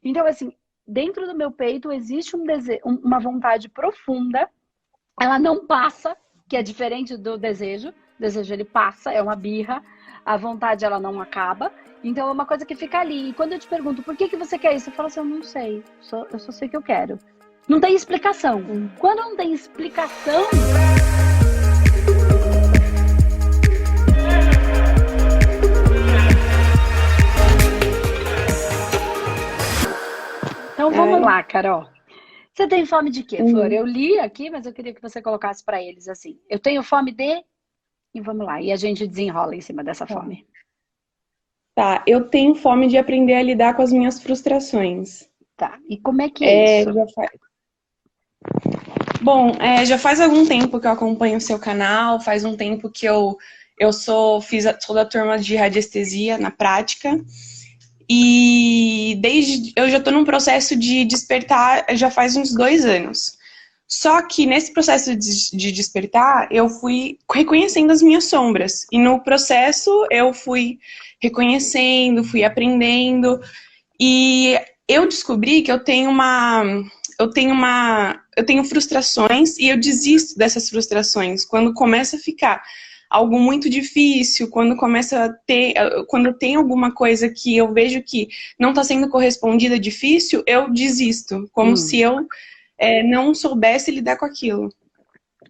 Então, assim, dentro do meu peito existe uma vontade profunda, ela não passa, que é diferente do desejo. O desejo, ele passa, é uma birra. A vontade, ela não acaba. Então, é uma coisa que fica ali. E quando eu te pergunto, por que você quer isso? Eu falo assim, eu não sei. Eu só sei que eu quero. Não tem explicação. Quando não tem explicação... Então, vamos lá, Carol. Você tem fome de quê, Flor? Eu li aqui, mas eu queria que você colocasse para eles assim. Eu tenho fome de... E vamos lá. E a gente desenrola em cima dessa fome. Tá, eu tenho fome de aprender a lidar com as minhas frustrações. Tá, e como é que é isso? Bom, já faz algum tempo que eu acompanho o seu canal, faz um tempo que eu sou da turma de radiestesia na prática. E eu já estou num processo de despertar já faz uns 2 anos. Só que nesse processo de despertar, eu fui reconhecendo as minhas sombras. E no processo eu fui reconhecendo, fui aprendendo. E eu descobri que eu tenho frustrações e eu desisto dessas frustrações quando começa a ficar algo muito difícil, quando tem alguma coisa que eu vejo que não está sendo correspondida difícil, eu desisto, como se eu não soubesse lidar com aquilo.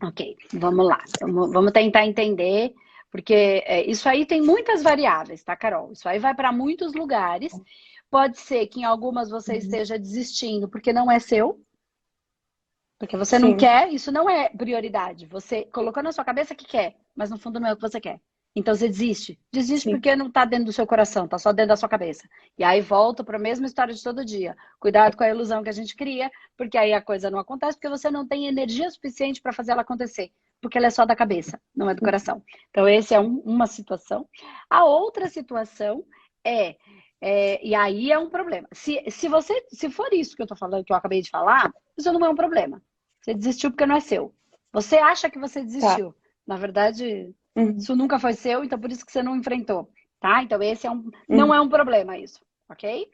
Ok, vamos lá. Vamos tentar entender, porque isso aí tem muitas variáveis, tá, Carol? Isso aí vai para muitos lugares. Pode ser que em algumas você esteja desistindo porque não é seu, porque você não quer, isso não é prioridade. Você colocou na sua cabeça que quer, mas no fundo não é o que você quer. Então você desiste. Desiste porque não está dentro do seu coração, está só dentro da sua cabeça. E aí volta para a mesma história de todo dia. Cuidado com a ilusão que a gente cria, porque aí a coisa não acontece, porque você não tem energia suficiente para fazer ela acontecer. Porque ela é só da cabeça, não é do coração. Então essa é uma situação. A outra situação e aí é um problema. Se for isso que eu tô falando, que eu acabei de falar, isso não é um problema. Você desistiu porque não é seu. Você acha que você desistiu. Na verdade, isso nunca foi seu, então por isso que você não enfrentou. Tá? Então esse não é um problema isso, ok?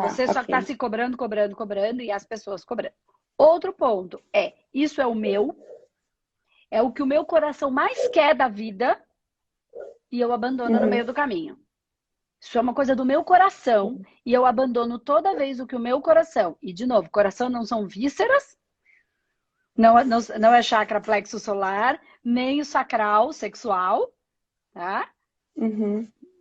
Você só está se cobrando, e as pessoas cobrando. Outro ponto isso é o meu, é o que o meu coração mais quer da vida e eu abandono no meio do caminho. Isso é uma coisa do meu coração e eu abandono toda vez o que o meu coração... E, de novo, coração não são vísceras, não é chakra plexo solar, nem o sacral sexual, tá?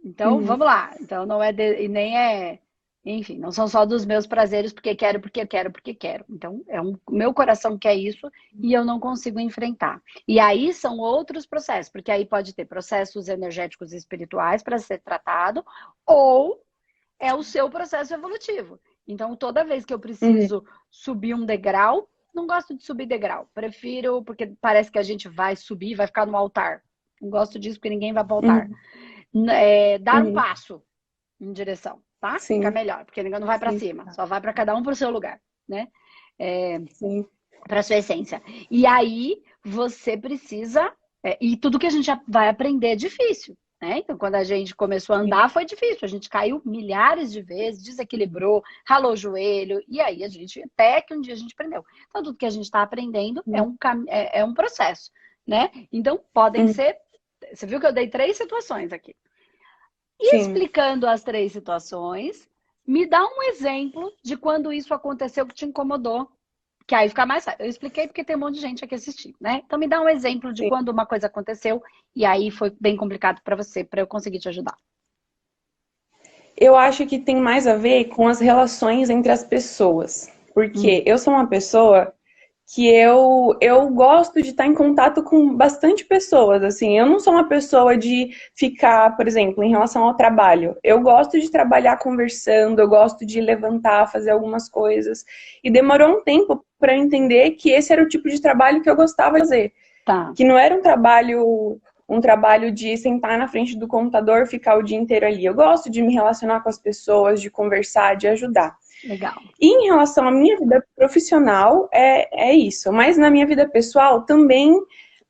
Então, vamos lá. Então, não é... E nem é... Enfim, não são só dos meus prazeres porque quero, porque quero, porque quero. Então, o meu coração quer isso e eu não consigo enfrentar. E aí são outros processos, porque aí pode ter processos energéticos e espirituais para ser tratado, ou é o seu processo evolutivo. Então, toda vez que eu preciso subir um degrau, não gosto de subir degrau. Prefiro, porque parece que a gente vai subir, vai ficar no altar. Não gosto disso porque ninguém vai para o altar. Dar um passo em direção. Tá? Fica melhor, porque ninguém não vai para cima, só vai para cada um para o seu lugar, né? Para sua essência. E aí você precisa, e tudo que a gente vai aprender é difícil, né? Então, quando a gente começou a andar, foi difícil. A gente caiu milhares de vezes, desequilibrou, ralou o joelho, e aí até que um dia a gente aprendeu. Então, tudo que a gente está aprendendo é um processo, né? Então, podem ser. Você viu que eu dei 3 situações aqui. E explicando as 3 situações, me dá um exemplo de quando isso aconteceu que te incomodou. Que aí fica mais fácil. Eu expliquei porque tem um monte de gente aqui assistindo, né? Então me dá um exemplo de quando uma coisa aconteceu e aí foi bem complicado para você, para eu conseguir te ajudar. Eu acho que tem mais a ver com as relações entre as pessoas. Porque eu sou uma pessoa que eu gosto de estar em contato com bastante pessoas, assim, eu não sou uma pessoa de ficar, por exemplo, em relação ao trabalho, eu gosto de trabalhar conversando, eu gosto de levantar, fazer algumas coisas, e demorou um tempo para entender que esse era o tipo de trabalho que eu gostava de fazer, que não era um trabalho de sentar na frente do computador, ficar o dia inteiro ali, eu gosto de me relacionar com as pessoas, de conversar, de ajudar. Legal. E em relação à minha vida profissional, é isso. Mas na minha vida pessoal também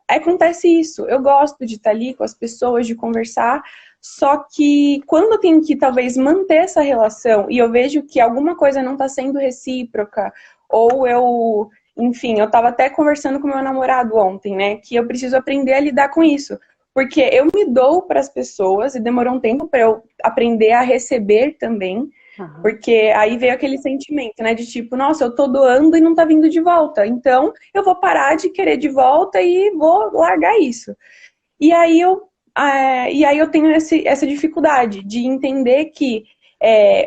acontece isso. Eu gosto de estar ali com as pessoas, de conversar. Só que quando eu tenho que talvez manter essa relação e eu vejo que alguma coisa não está sendo recíproca, ou eu, enfim, eu estava até conversando com meu namorado ontem, né, que eu preciso aprender a lidar com isso. Porque eu me dou para as pessoas e demorou um tempo para eu aprender a receber também. Aham. Porque aí veio aquele sentimento, né? De tipo, nossa, eu tô doando e não tá vindo de volta. Então, eu vou parar de querer de volta e vou largar isso. E aí eu tenho essa dificuldade de entender que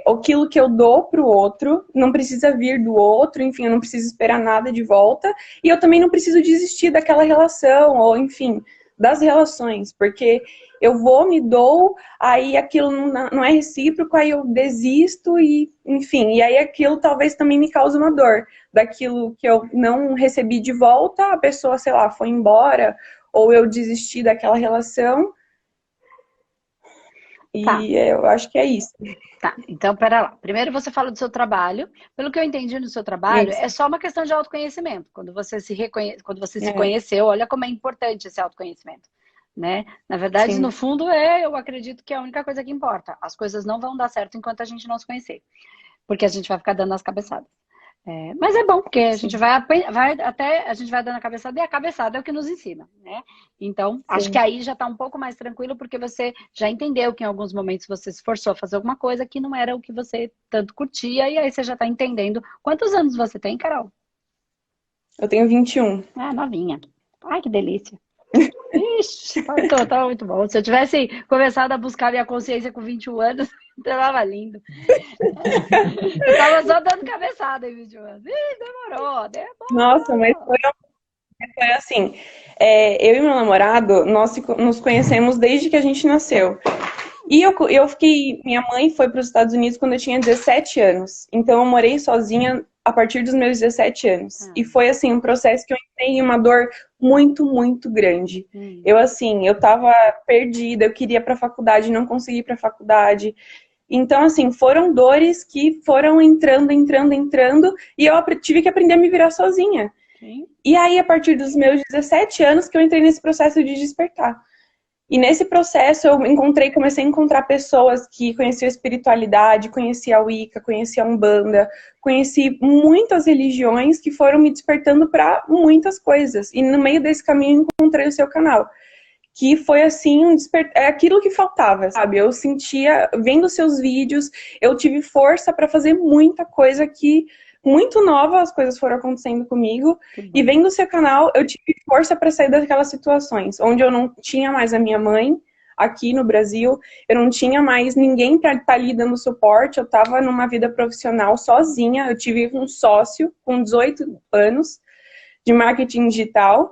aquilo que eu dou pro outro não precisa vir do outro, enfim, eu não preciso esperar nada de volta. E eu também não preciso desistir daquela relação, ou enfim, das relações, porque eu vou, me dou, aí aquilo não é recíproco, aí eu desisto e, enfim, e aí aquilo talvez também me cause uma dor. Daquilo que eu não recebi de volta, a pessoa, sei lá, foi embora, ou eu desisti daquela relação, Tá. e eu acho que é isso. Tá, então pera lá. Primeiro você fala do seu trabalho. Pelo que eu entendi no seu trabalho, Isso. é só uma questão de autoconhecimento. Quando você se É, conheceu, olha como é importante esse autoconhecimento, né? Na verdade, no sim. fundo, eu acredito que é a única coisa que importa. As coisas não vão dar certo enquanto a gente não se conhecer, porque a gente vai ficar dando as cabeçadas. Mas é bom, porque a gente Sim, a gente vai dando a cabeçada e a cabeçada é o que nos ensina, né? Então, acho que sim. aí já está um pouco mais tranquilo, porque você já entendeu que em alguns momentos você se forçou a fazer alguma coisa que não era o que você tanto curtia, e aí você já está entendendo. Quantos anos você tem, Carol? Eu tenho 21. Ah, novinha. Ai, que delícia. Ixi, tá muito bom. Se eu tivesse começado a buscar minha consciência com 21 anos, tava lindo. Eu tava só dando cabeçada em 21 anos. Ih, demorou, Nossa, mas demorou. foi assim. Eu e meu namorado, nós nos conhecemos desde que a gente nasceu. E eu fiquei. Minha mãe foi para os Estados Unidos quando eu tinha 17 anos. Então eu morei sozinha a partir dos meus 17 anos. E Ah, foi assim um processo que eu entrei em uma dor muito, muito grande. hum. Eu assim, eu tava perdida, eu queria ir para a faculdade, não consegui ir para a faculdade. Então assim, foram dores que foram entrando, entrando, entrando, e eu tive que aprender a me virar sozinha. Sim. E aí, a partir dos meus 17 anos, que eu entrei nesse processo de despertar. E nesse processo eu comecei a encontrar pessoas que conheciam a espiritualidade, conhecia a Wicca, conhecia a Umbanda, conheci muitas religiões que foram me despertando para muitas coisas. E no meio desse caminho encontrei o seu canal, que foi assim é aquilo que faltava, sabe? Eu sentia vendo seus vídeos, eu tive força para fazer muita coisa que muito nova as coisas foram acontecendo comigo, Que e bom. vendo o seu canal, eu tive força para sair daquelas situações onde eu não tinha mais a minha mãe aqui no Brasil, eu não tinha mais ninguém para estar ali dando suporte, eu estava numa vida profissional sozinha, eu tive um sócio com 18 anos de marketing digital.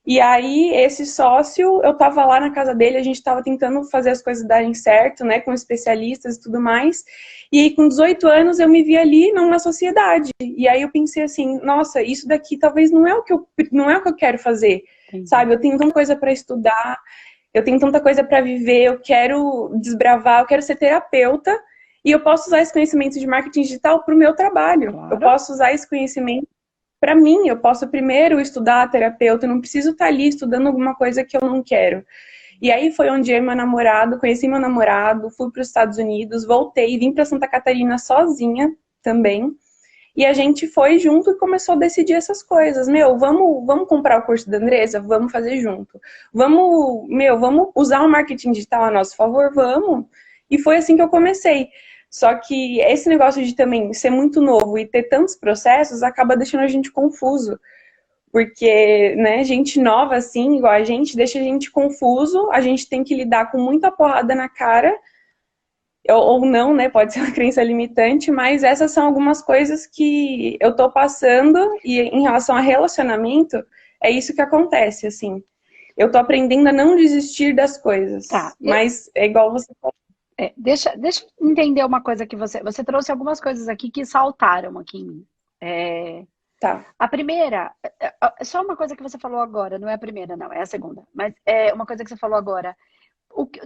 E aí, esse sócio, eu tava lá na casa dele, a gente tava tentando fazer as coisas darem certo, né, com especialistas e tudo mais. E aí, com 18 anos, eu me vi ali numa sociedade. E aí eu pensei assim, nossa, isso daqui talvez não é o que eu quero fazer, Entendi. sabe? Eu tenho tanta coisa para estudar, eu tenho tanta coisa para viver, eu quero desbravar, eu quero ser terapeuta. E eu posso usar esse conhecimento de marketing digital para o meu trabalho. Eu Claro. posso usar esse conhecimento para mim, eu posso primeiro estudar a terapeuta, eu não preciso estar ali estudando alguma coisa que eu não quero. E aí foi onde eu e meu namorado, conheci meu namorado, fui para os Estados Unidos, voltei, vim para Santa Catarina sozinha também. E a gente foi junto e começou a decidir essas coisas. Meu, vamos comprar o curso da Andresa? Vamos fazer junto. Vamos usar o marketing digital a nosso favor? Vamos. E foi assim que eu comecei. Só que esse negócio de também ser muito novo e ter tantos processos acaba deixando a gente confuso. Porque, né, gente nova assim, igual a gente, deixa a gente confuso, a gente tem que lidar com muita porrada na cara, ou não, né, pode ser uma crença limitante, mas essas são algumas coisas que eu tô passando, e em relação a relacionamento, é isso que acontece, assim. Eu tô aprendendo a não desistir das Tá. coisas, mas é igual você falou. Deixa eu entender uma coisa que você trouxe algumas coisas aqui que saltaram aqui em mim. É, Tá. a primeira, só uma coisa que você falou agora, não é a primeira, não, é a segunda. Mas é uma coisa que você falou agora.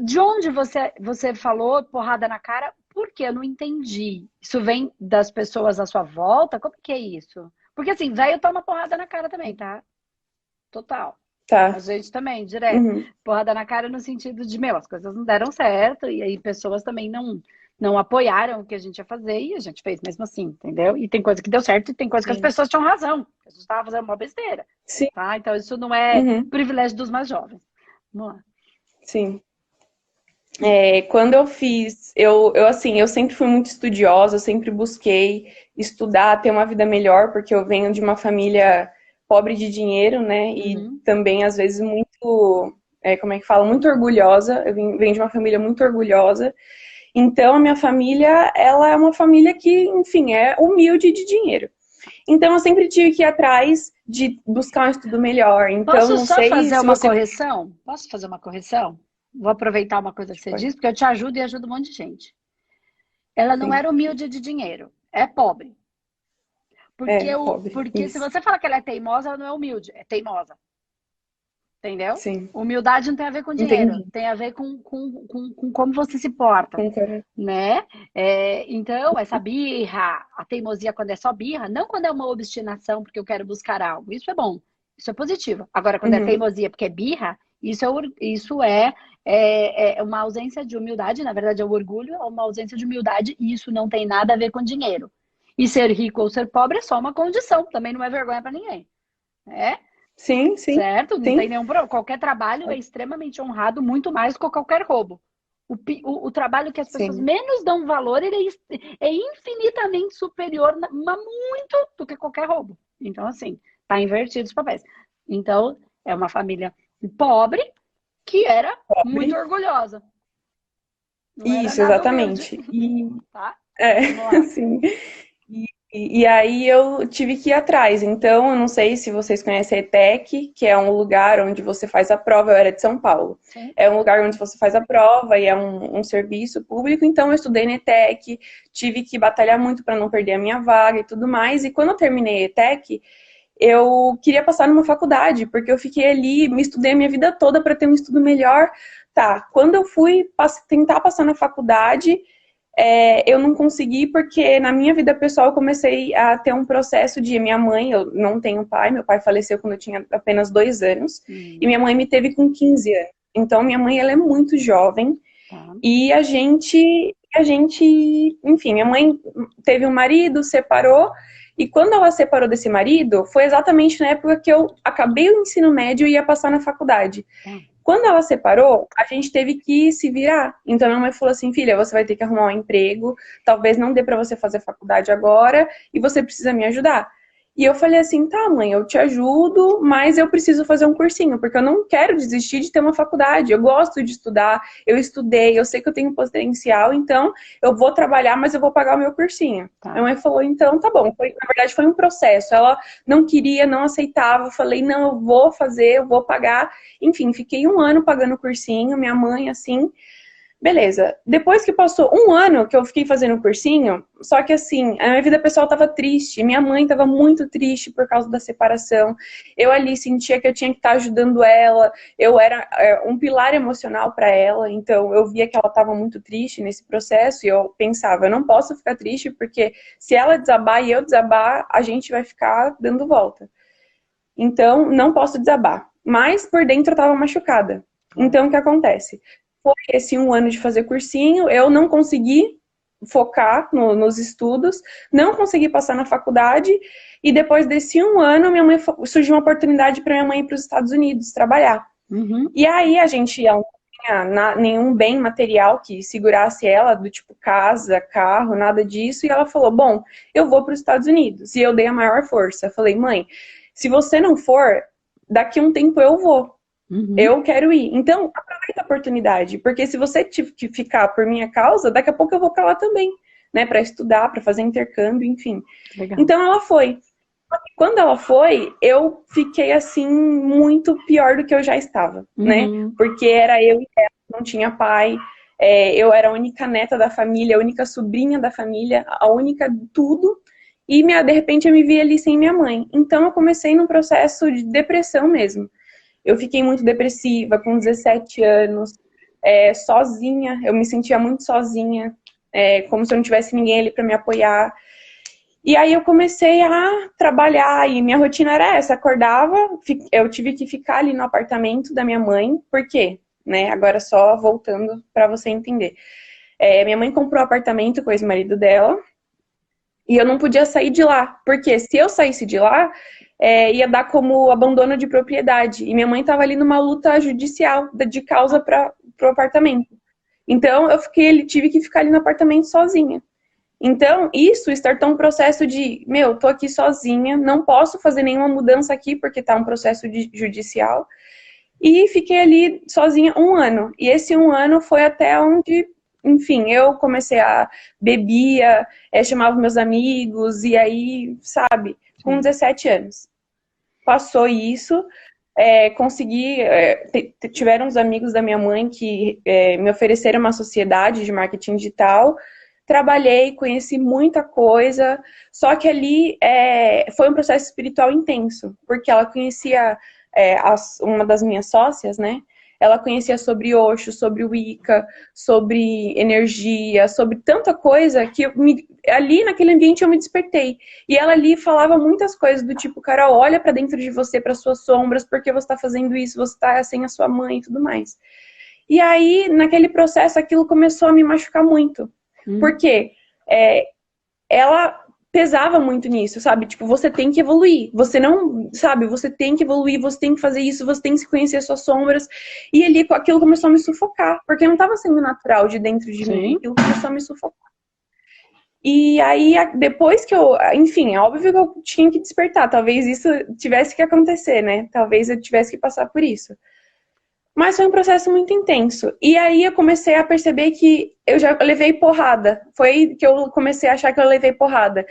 De onde você falou porrada na cara? Por que? Eu não entendi. Isso vem das pessoas à sua volta? Como que é isso? Porque assim, velho toma porrada na cara também, tá? Total. Tá. A gente também, direto. Uhum. Porrada na cara no sentido de, meu, as coisas não deram certo, e aí pessoas também não apoiaram o que a gente ia fazer, e a gente fez mesmo assim, entendeu? E tem coisa que deu certo, e tem coisa que as Sim. pessoas tinham razão. A gente estava fazendo uma besteira, Sim. tá? Então isso não é Uhum. privilégio dos mais jovens. Vamos lá. Sim. Quando eu fiz, assim, eu sempre fui muito estudiosa, eu sempre busquei estudar, ter uma vida melhor, porque eu venho de uma família pobre de dinheiro, né? E Uhum. também, às vezes, muito, como é que fala? Muito orgulhosa. Eu venho de uma família muito orgulhosa. Então, a minha família, ela é uma família que, enfim, é humilde de dinheiro. Então, eu sempre tive que ir atrás de buscar um estudo melhor. Então, Posso não só sei fazer se uma você... correção? Posso fazer uma correção? Vou aproveitar uma coisa que você Pode. disse, porque eu te ajudo e ajudo um monte de gente. Ela não Sim, era humilde de dinheiro, é pobre. pobre. Porque se Isso. você fala que ela é teimosa, ela não é humilde, é teimosa. Entendeu? Sim. Humildade não tem a ver com dinheiro, Entendi. tem a ver com como você se porta, Concordo. né? Então, essa birra, a teimosia quando é só birra, não quando é uma obstinação porque eu quero buscar algo, isso é bom, isso é positivo. Agora, quando é Uhum. teimosia porque é birra, isso é uma ausência de humildade, na verdade é o orgulho, é uma ausência de humildade e isso não tem nada a ver com dinheiro. E ser rico ou ser pobre é só uma condição, também não é vergonha para ninguém, né? Sim, sim, Certo? Não tem sim. nenhum problema. Qualquer trabalho é extremamente honrado, muito mais que qualquer roubo. O trabalho que as pessoas Sim. menos dão valor, ele é infinitamente superior, mas muito, do que qualquer roubo. Então, assim, tá invertido os papéis. Então, é uma família pobre que era muito Pobre. orgulhosa. Não era Isso, nada humilde, exatamente. E tá? é, Vamos lá. sim. E aí eu tive que ir atrás. Então, eu não sei se vocês conhecem a ETEC, que é um lugar onde você faz a prova. Eu era de São Paulo. Sim. É um lugar onde você faz a prova e é um serviço público. Então, eu estudei na ETEC, tive que batalhar muito para não perder a minha vaga e tudo mais. E quando eu terminei a ETEC, eu queria passar numa faculdade, porque eu fiquei ali, me estudei a minha vida toda para ter um estudo melhor. Tá, quando eu fui tentar passar na faculdade, eu não consegui porque na minha vida pessoal eu comecei a ter um processo de minha mãe, eu não tenho pai, meu pai faleceu quando eu tinha apenas 2 anos, e minha mãe me teve com 15 anos. Então minha mãe, ela é muito jovem, Tá. e enfim, minha mãe teve um marido, separou, e quando ela separou desse marido, foi exatamente na época que eu acabei o ensino médio e ia passar na faculdade. Tá. Quando ela separou, a gente teve que se virar. Então minha mãe falou assim, filha, você vai ter que arrumar um emprego, talvez não dê para você fazer faculdade agora, e você precisa me ajudar. E eu falei assim, tá, mãe, eu te ajudo, mas eu preciso fazer um cursinho, porque eu não quero desistir de ter uma faculdade. Eu gosto de estudar, eu estudei, eu sei que eu tenho potencial, então eu vou trabalhar, mas eu vou pagar o meu cursinho. Tá. Minha mãe falou, então tá bom. Na verdade, foi um processo. Ela não queria, não aceitava. Eu falei, não, eu vou fazer, eu vou pagar. Enfim, fiquei 1 ano pagando o cursinho, minha mãe, assim. Beleza. Depois que passou 1 ano que eu fiquei fazendo o cursinho, só que assim, a minha vida pessoal tava triste, minha mãe tava muito triste por causa da separação. Eu ali sentia que eu tinha que estar ajudando ela, eu era um pilar emocional para ela, então eu via que ela tava muito triste nesse processo e eu pensava, eu não posso ficar triste porque se ela desabar e eu desabar, a gente vai ficar dando volta. Então, não posso desabar. Mas por dentro eu tava machucada. Então, o que acontece? Foi esse 1 ano de fazer cursinho, eu não consegui focar nos estudos, não consegui passar na faculdade, e depois desse 1 ano, minha mãe surgiu uma oportunidade para minha mãe ir para os Estados Unidos trabalhar. Uhum. E aí a gente não tinha nenhum bem material que segurasse ela, do tipo casa, carro, nada disso, e ela falou, bom, eu vou para os Estados Unidos. E eu dei a maior força. Eu falei, mãe, se você não for, daqui a um tempo eu vou. Uhum. Eu quero ir. Então, aproveita a oportunidade, porque se você tiver que ficar por minha causa, daqui a pouco eu vou para lá também, né, para estudar, para fazer intercâmbio, enfim. Legal. Então ela foi. Quando ela foi, eu fiquei assim muito pior do que eu já estava, né? Porque era eu e ela, não tinha pai. Eu era a única neta da família, a única sobrinha da família, a única tudo. E de repente eu me vi ali sem minha mãe. Então eu comecei num processo de depressão mesmo. Eu fiquei muito depressiva com 17 anos, sozinha. Eu me sentia muito sozinha, como se eu não tivesse ninguém ali para me apoiar. E aí eu comecei a trabalhar e minha rotina era essa, acordava, eu tive que ficar ali no apartamento da minha mãe, por quê? Né? Agora só voltando para você entender. Minha mãe comprou um apartamento com o ex-marido dela e eu não podia sair de lá, porque se eu saísse de lá, ia dar como abandono de propriedade. E minha mãe estava ali numa luta judicial de causa para o apartamento. Então tive que ficar ali no apartamento sozinha. Então, isso startou um processo de, tô aqui sozinha, não posso fazer nenhuma mudança aqui porque tá um processo judicial. E fiquei ali sozinha 1 ano. E esse 1 ano foi até onde, enfim, eu comecei a bebia, chamava meus amigos, e aí, sabe, com 17 anos. Passou isso, consegui, tiveram uns amigos da minha mãe que me ofereceram uma sociedade de marketing digital. Trabalhei, conheci muita coisa, só que ali foi um processo espiritual intenso, porque ela conhecia, uma das minhas sócias, né? Ela conhecia sobre Osho, sobre Wicca, sobre energia, sobre tanta coisa que ali naquele ambiente eu me despertei. E ela ali falava muitas coisas do tipo, Carol, olha para dentro de você, para suas sombras, porque você está fazendo isso, você está sem a sua mãe e tudo mais. E aí, naquele processo, aquilo começou a me machucar muito. Porque ela pesava muito nisso, sabe? Tipo, você tem que evoluir. Você não, sabe? Você tem que evoluir, você tem que fazer isso, você tem que conhecer as suas sombras. E ali, aquilo começou a me sufocar. Porque não estava sendo natural de dentro de mim. Aquilo começou a me sufocar. E aí, depois que enfim, é óbvio que eu tinha que despertar. Talvez isso tivesse que acontecer, né? Talvez eu tivesse que passar por isso. Mas foi um processo muito intenso. E aí eu comecei a perceber que eu já levei porrada. Foi que eu comecei a achar que eu levei porrada.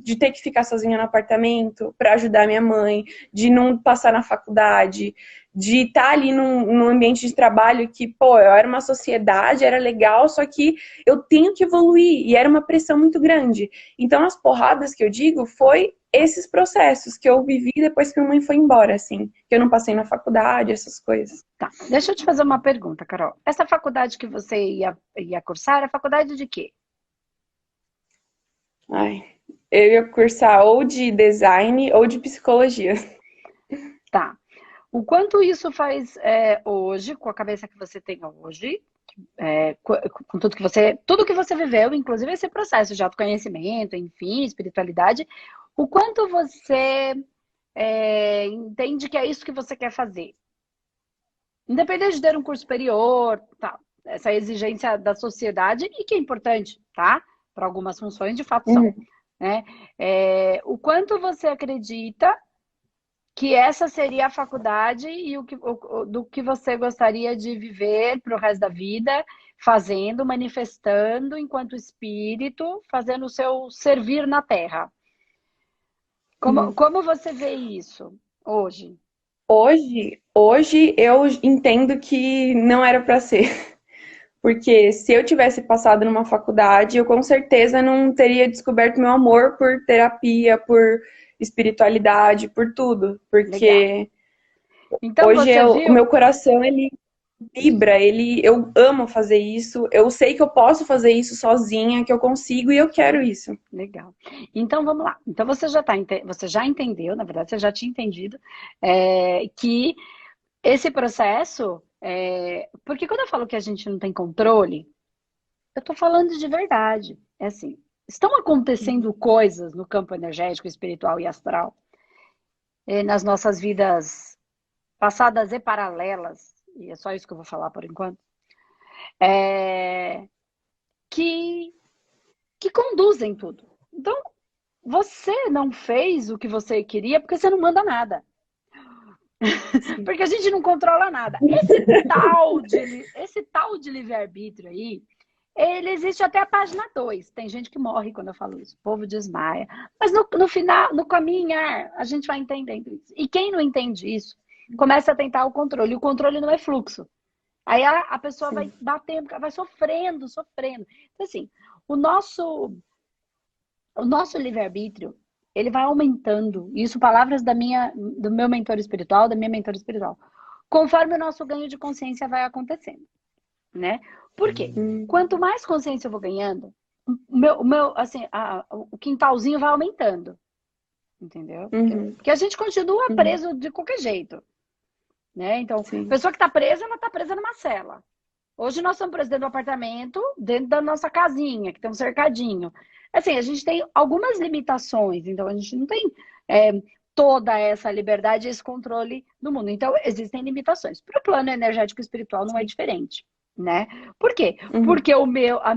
De ter que ficar sozinha no apartamento para ajudar minha mãe, de não passar na faculdade, de estar ali num ambiente de trabalho que, eu era uma sociedade, era legal, só que eu tenho que evoluir. E era uma pressão muito grande. Então as porradas que eu digo foi esses processos que eu vivi depois que minha mãe foi embora, assim. Que eu não passei na faculdade, essas coisas. Tá, deixa eu te fazer uma pergunta, Carol. Essa faculdade que você ia cursar era faculdade de quê? Eu ia cursar ou de design ou de psicologia. Tá. O quanto isso faz hoje, com a cabeça que você tem hoje, com tudo que você viveu, inclusive esse processo de autoconhecimento, enfim, espiritualidade, o quanto você entende que é isso que você quer fazer? Independente de ter um curso superior, tá, essa exigência da sociedade, e que é importante, tá? Para algumas funções, de fato, são. Né? O quanto você acredita que essa seria a faculdade e do que você gostaria de viver para o resto da vida, fazendo, manifestando enquanto espírito, fazendo o seu servir na Terra. Como você vê isso hoje? Hoje eu entendo que não era para ser. Porque se eu tivesse passado numa faculdade, eu com certeza não teria descoberto meu amor por terapia, por espiritualidade, por tudo. Porque então, hoje o meu coração, ele vibra, eu amo fazer isso, eu sei que eu posso fazer isso sozinha, que eu consigo e eu quero isso. Legal. Então, vamos lá. Então, você já entendeu, na verdade, você já tinha entendido que esse processo... porque quando eu falo que a gente não tem controle, eu tô falando de verdade. É assim, estão acontecendo coisas no campo energético, espiritual e astral, nas nossas vidas passadas e paralelas, e é só isso que eu vou falar por enquanto, que conduzem tudo. Então, você não fez o que você queria porque você não manda nada. Porque a gente não controla nada. Esse tal de livre-arbítrio aí, ele existe até a página 2. Tem gente que morre quando eu falo isso. O povo desmaia. Mas no final, no caminhar, a gente vai entendendo isso. E quem não entende isso, começa a tentar o controle. O controle não é fluxo. Aí a pessoa vai batendo, vai sofrendo. Então, assim, o nosso livre-arbítrio, ele vai aumentando. Isso, palavras do meu mentor espiritual, da minha mentora espiritual. Conforme o nosso ganho de consciência vai acontecendo, né? Por quê? Quanto mais consciência eu vou ganhando, assim, o quintalzinho vai aumentando, entendeu? Uhum. Porque a gente continua preso de qualquer jeito, né? Então, a pessoa que está presa, ela está presa numa cela. Hoje nós estamos presos dentro do apartamento, dentro da nossa casinha, que tem um cercadinho. Assim, a gente tem algumas limitações, então a gente não tem toda essa liberdade e esse controle do mundo. Então, existem limitações. Para o plano energético e espiritual não é diferente, né? Por quê? Porque a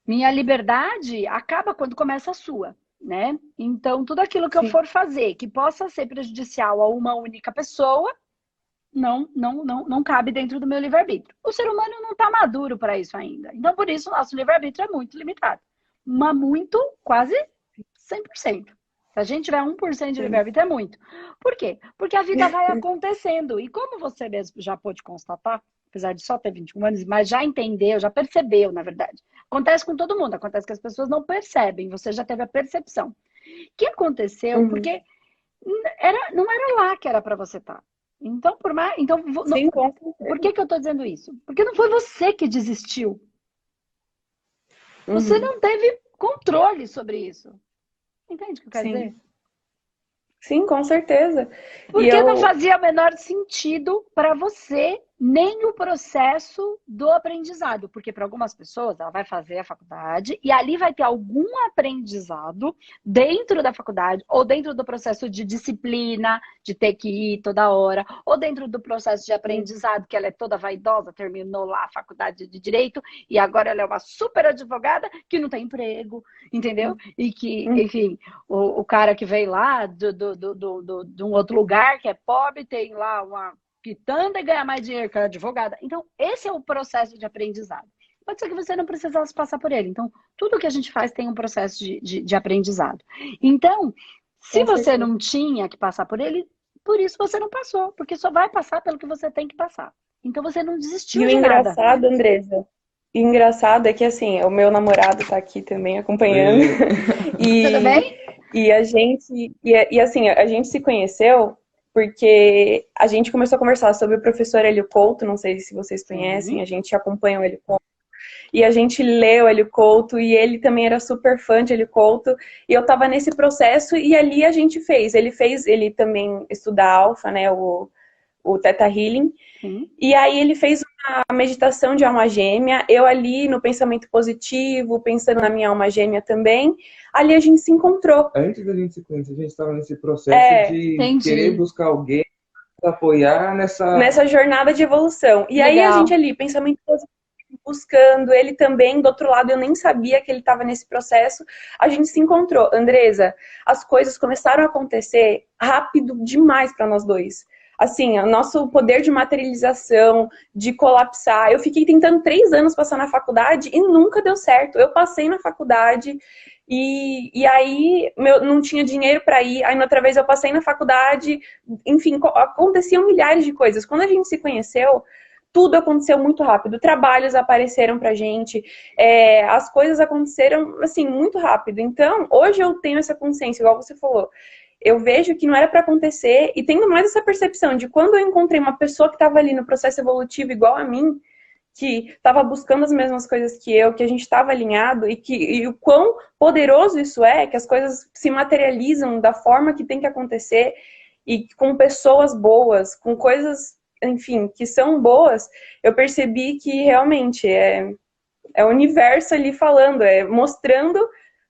minha liberdade acaba quando começa a sua, né? Então, tudo aquilo que eu for fazer que possa ser prejudicial a uma única pessoa, não cabe dentro do meu livre-arbítrio. O ser humano não está maduro para isso ainda. Então, por isso, o nosso livre-arbítrio é muito limitado. Mas muito, quase 100%. Se a gente tiver 1% de livre-arbítrio, é muito. Por quê? Porque a vida vai acontecendo. E como você mesmo já pôde constatar, apesar de só ter 21 anos, mas já entendeu, já percebeu, na verdade. Acontece com todo mundo, acontece que as pessoas não percebem, você já teve a percepção. O que aconteceu? Porque não era lá que era para você estar. Então, por que eu estou dizendo isso? Porque não foi você que desistiu. Você não teve controle sobre isso. Entende o que eu quero dizer? Sim, com certeza. Porque não fazia o menor sentido para você nem o processo do aprendizado. Porque para algumas pessoas, ela vai fazer a faculdade e ali vai ter algum aprendizado dentro da faculdade, ou dentro do processo de disciplina, de ter que ir toda hora, ou dentro do processo de aprendizado, que ela é toda vaidosa, terminou lá a faculdade de Direito e agora ela é uma super advogada que não tem emprego, entendeu? E que, enfim, o cara que veio lá de um outro lugar que é pobre, tem lá uma quitanda e ganha mais dinheiro que a advogada. Então, esse é o processo de aprendizado. Pode ser que você não precisasse passar por ele. Então, tudo que a gente faz tem um processo de aprendizado. Então, se você não tinha que passar por ele, por isso você não passou. Porque só vai passar pelo que você tem que passar. Então, você não desistiu de nada. E o engraçado, Andressa, e o engraçado é que, assim, o meu namorado tá aqui também acompanhando. Tudo bem? E a gente, assim, a gente se conheceu porque a gente começou a conversar sobre o professor Hélio Couto, não sei se vocês conhecem, a gente acompanha o Hélio Couto. E a gente leu Hélio Couto, e ele também era super fã de Hélio Couto, e eu tava nesse processo, e ali a gente fez. Ele também estuda alfa, né, o Theta Healing, e aí ele fez uma meditação de alma gêmea, eu ali no pensamento positivo, pensando na minha alma gêmea também, ali a gente se encontrou. Antes da gente se conhecer, a gente estava nesse processo de querer buscar alguém para apoiar nessa jornada de evolução. E aí a gente ali, pensamento positivo, buscando, ele também, do outro lado, eu nem sabia que ele estava nesse processo, a gente se encontrou. Andresa, as coisas começaram a acontecer rápido demais para nós dois. Assim, o nosso poder de materialização, de colapsar. Eu fiquei tentando 3 anos passar na faculdade e nunca deu certo. Eu passei na faculdade e aí não tinha dinheiro para ir. Aí, outra vez, eu passei na faculdade. Enfim, aconteciam milhares de coisas. Quando a gente se conheceu, tudo aconteceu muito rápido. Trabalhos apareceram pra gente. As coisas aconteceram, assim, muito rápido. Então, hoje eu tenho essa consciência, igual você falou. Eu vejo que não era para acontecer e tenho mais essa percepção de quando eu encontrei uma pessoa que estava ali no processo evolutivo igual a mim, que estava buscando as mesmas coisas que eu, que a gente estava alinhado e o quão poderoso isso é, que as coisas se materializam da forma que tem que acontecer e com pessoas boas, com coisas, enfim, que são boas, eu percebi que realmente é o universo ali falando, mostrando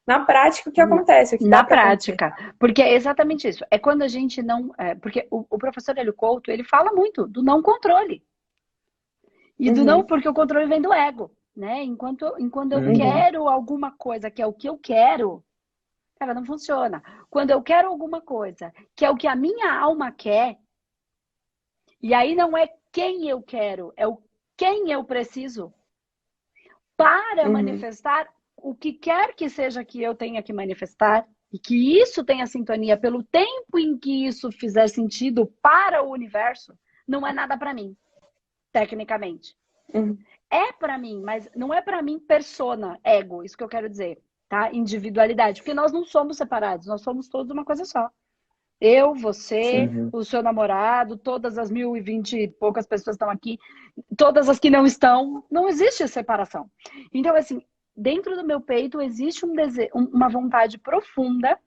na prática o que acontece. Na prática. Porque é exatamente isso. É quando a gente não... porque o professor Hélio Couto, ele fala muito do não controle. E do não, porque o controle vem do ego, né? Enquanto eu quero alguma coisa que é o que eu quero, cara, não funciona. Quando eu quero alguma coisa que é o que a minha alma quer, e aí não é quem eu quero, é o quem eu preciso para manifestar o que quer que seja que eu tenha que manifestar, e que isso tenha sintonia pelo tempo em que isso fizer sentido para o universo, não é nada para mim, tecnicamente. É para mim, mas não é para mim persona, ego, isso que eu quero dizer, tá? Individualidade, porque nós não somos separados, nós somos todos uma coisa só. Eu, você, Uhum. o seu namorado, todas as 1.020 e poucas pessoas estão aqui, todas as que não estão, não existe separação. Então, assim, dentro do meu peito existe uma vontade profunda,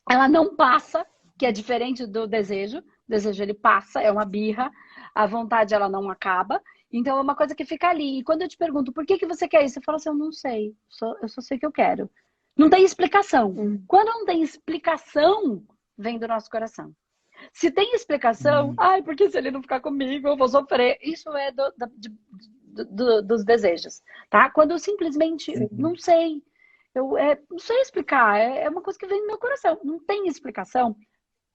ela não passa, que é diferente do desejo. O desejo, ele passa, é uma birra, a vontade, ela não acaba. Então, é uma coisa que fica ali. E quando eu te pergunto, por que você quer isso? Eu falo assim, eu não sei, eu só sei que eu quero. Não tem explicação. Quando não tem explicação, vem do nosso coração. Se tem explicação, ai, porque se ele não ficar comigo, eu vou sofrer. Isso é dos desejos, tá? Quando eu simplesmente não sei, não sei explicar, é uma coisa que vem do meu coração. Não tem explicação,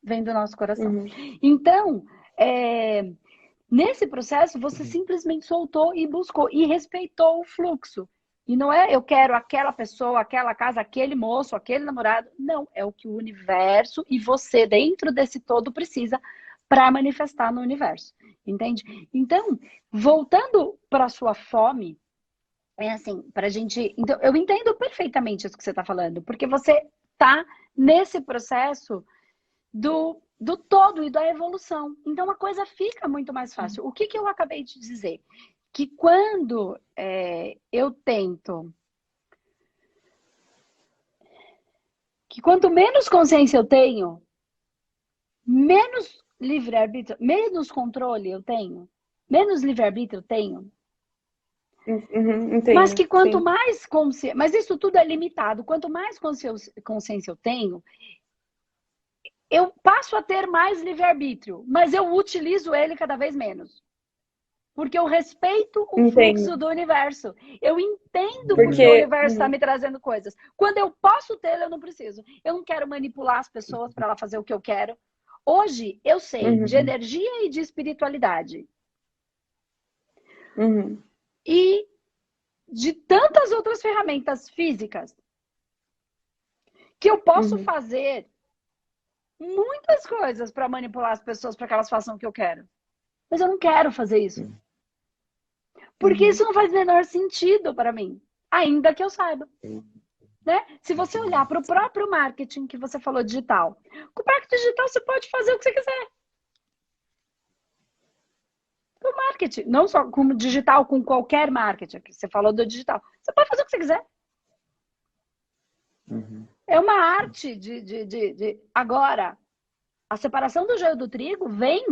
vem do nosso coração. Então, nesse processo, você simplesmente soltou e buscou e respeitou o fluxo. E não é eu quero aquela pessoa, aquela casa, aquele moço, aquele namorado. Não, é o que o universo e você dentro desse todo precisa para manifestar no universo. Entende? Então, voltando para a sua fome, é assim, para a gente. Então, eu entendo perfeitamente isso que você está falando, porque você está nesse processo do todo e da evolução. Então, a coisa fica muito mais fácil. O que eu acabei de dizer? Que quando eu tento... Que quanto menos consciência eu tenho, menos livre-arbítrio, menos controle eu tenho, menos livre-arbítrio eu tenho. Entendo, Mas que quanto sim. mais consciência... Mas isso tudo é limitado. Quanto mais consciência eu tenho, eu passo a ter mais livre-arbítrio, mas eu utilizo ele cada vez menos. Porque eu respeito o fluxo do universo. Eu entendo porque o universo está me trazendo coisas. Quando eu posso ter, eu não preciso. Eu não quero manipular as pessoas para ela fazer o que eu quero. Hoje, eu sei de energia e de espiritualidade. E de tantas outras ferramentas físicas que eu posso fazer muitas coisas para manipular as pessoas para que elas façam o que eu quero. Mas eu não quero fazer isso. Porque isso não faz o menor sentido para mim, ainda que eu saiba. Né? Se você olhar para o próprio marketing que você falou digital, com o marketing digital você pode fazer o que você quiser. Com o marketing, não só com o digital, com qualquer marketing, que você falou do digital. Você pode fazer o que você quiser. É uma arte Agora, a separação do joio do trigo vem,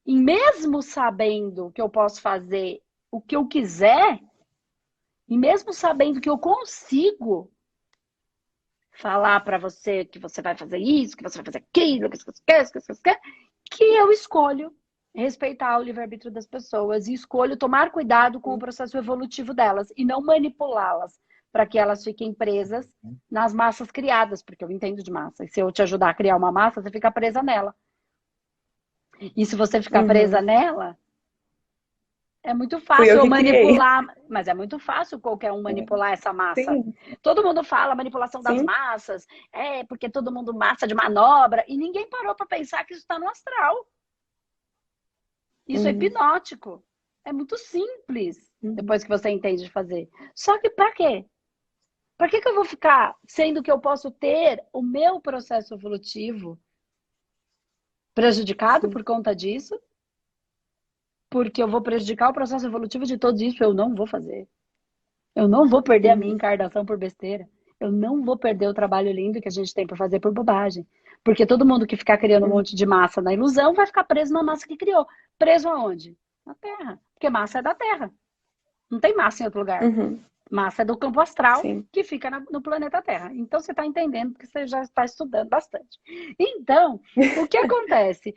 e mesmo sabendo que eu posso fazer o que eu quiser, e mesmo sabendo que eu consigo falar para você que você vai fazer isso, que você vai fazer aquilo, que eu escolho respeitar o livre-arbítrio das pessoas e escolho tomar cuidado com o processo evolutivo delas e não manipulá-las para que elas fiquem presas nas massas criadas, porque eu entendo de massa. E se eu te ajudar a criar uma massa, você fica presa nela. E se você ficar presa nela, é muito fácil eu manipular, mas é muito fácil qualquer um manipular essa massa. Sim. Todo mundo fala manipulação das massas, porque todo mundo massa de manobra, e ninguém parou para pensar que isso está no astral. Isso é hipnótico. É muito simples, depois que você entende de fazer. Só que para quê? Para que eu vou ficar, sendo que eu posso ter o meu processo evolutivo prejudicado por conta disso? Porque eu vou prejudicar o processo evolutivo de todos isso, eu não vou fazer. Eu não vou perder a minha encarnação por besteira. Eu não vou perder o trabalho lindo que a gente tem para fazer por bobagem. Porque todo mundo que ficar criando um monte de massa na ilusão vai ficar preso na massa que criou. Preso aonde? Na Terra. Porque massa é da Terra. Não tem massa em outro lugar. Massa é do campo astral, que fica no planeta Terra. Então você está entendendo, porque você já está estudando bastante. Então, o que acontece?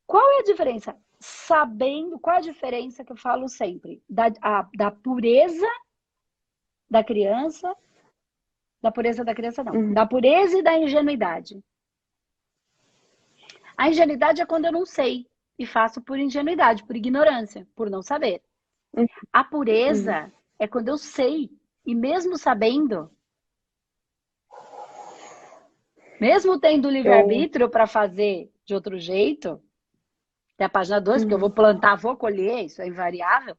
Qual é a diferença? Sabendo qual é a diferença que eu falo sempre da pureza da criança, da pureza e da ingenuidade. A ingenuidade é quando eu não sei e faço por ingenuidade, por ignorância, por não saber. A pureza é quando eu sei e mesmo sabendo, mesmo tendo livre-arbítrio para fazer de outro jeito, até a página 2, porque eu vou plantar, vou colher, isso é invariável,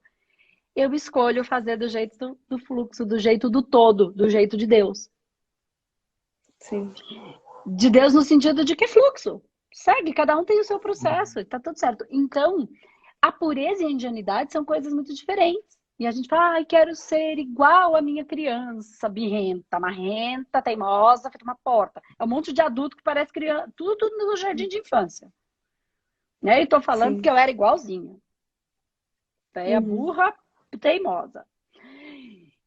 eu escolho fazer do jeito do fluxo, do jeito do todo, do jeito de Deus. Sim. De Deus no sentido de que fluxo. segue, cada um tem o seu processo, tá tudo certo. Então, a pureza e a ingenuidade são coisas muito diferentes. E a gente fala, ai, quero ser igual a minha criança, birrenta, marrenta, teimosa, feita uma porta. É um monte de adulto que parece criança, tudo no jardim de infância. Né? E tô falando que eu era igualzinha. Véia burra, teimosa.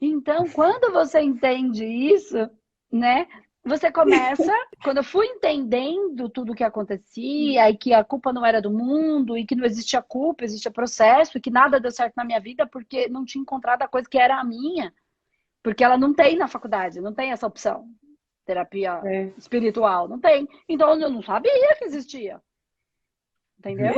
Então, quando você entende isso, né? Você começa, quando eu fui entendendo tudo o que acontecia, e que a culpa não era do mundo, e que não existia culpa, existia processo, e que nada deu certo na minha vida porque não tinha encontrado a coisa que era a minha. Porque ela não tem na faculdade, não tem essa opção. Terapia espiritual, não tem. Então eu não sabia que existia. Entendeu?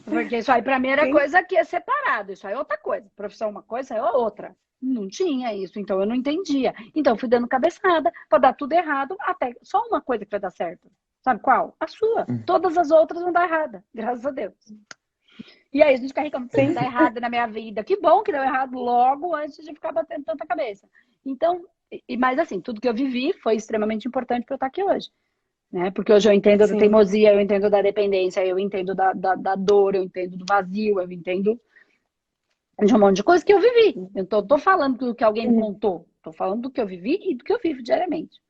Porque isso aí pra mim era coisa que é separado, isso aí é outra coisa. Profissão uma coisa, isso aí é outra. Não tinha isso, então eu não entendia. Então eu fui dando cabeçada para dar tudo errado, até só uma coisa que vai dar certo. Sabe qual? A sua. Todas as outras vão dar errada, graças a Deus. E aí a gente fica reclamando que dá errado na minha vida. Que bom que deu errado logo antes de ficar batendo tanta cabeça. Então, mas assim, tudo que eu vivi foi extremamente importante para eu estar aqui hoje. Né? Porque hoje eu entendo da teimosia, eu entendo da dependência, eu entendo da dor, eu entendo do vazio, eu entendo de um monte de coisa que eu vivi. Eu tô falando do que alguém me contou. Tô falando do que eu vivi e do que eu vivo diariamente.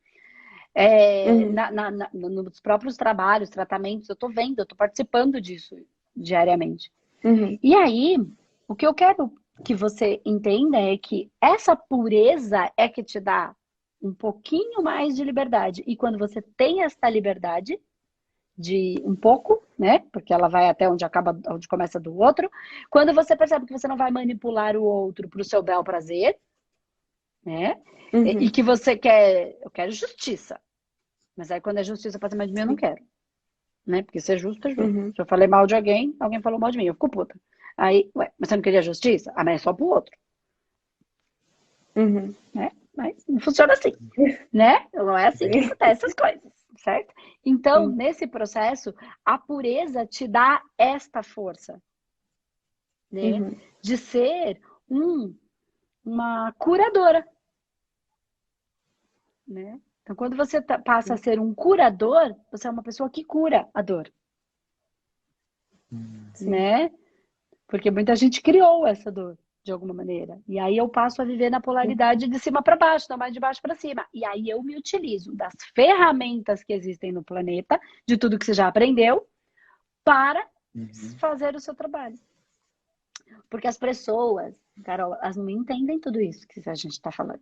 Nos próprios trabalhos, tratamentos, eu tô vendo, eu tô participando disso diariamente. E aí, o que eu quero que você entenda é que essa pureza é que te dá um pouquinho mais de liberdade. E quando você tem essa liberdade de um pouco, né? Porque ela vai até onde acaba, onde começa do outro. Quando você percebe que você não vai manipular o outro para o seu bel prazer, né? E que você quer, eu quero justiça. Mas aí quando é justiça para cima de mim, eu não quero. Né? Porque ser justo é justo. Se eu falei mal de alguém, alguém falou mal de mim, eu fico puta. Aí, ué, mas você não queria justiça? Ah, mas é só pro outro. Né? Mas não funciona assim, né? Não é assim que acontecem as coisas, certo? Então, nesse processo, a pureza te dá esta força, né? De ser uma curadora, né? Então, quando você passa a ser um curador, você é uma pessoa que cura a dor, né? Porque muita gente criou essa dor de alguma maneira. E aí eu passo a viver na polaridade de cima para baixo, não mais de baixo para cima. E aí eu me utilizo das ferramentas que existem no planeta, de tudo que você já aprendeu, para fazer o seu trabalho. Porque as pessoas, Carol, elas não entendem tudo isso que a gente está falando.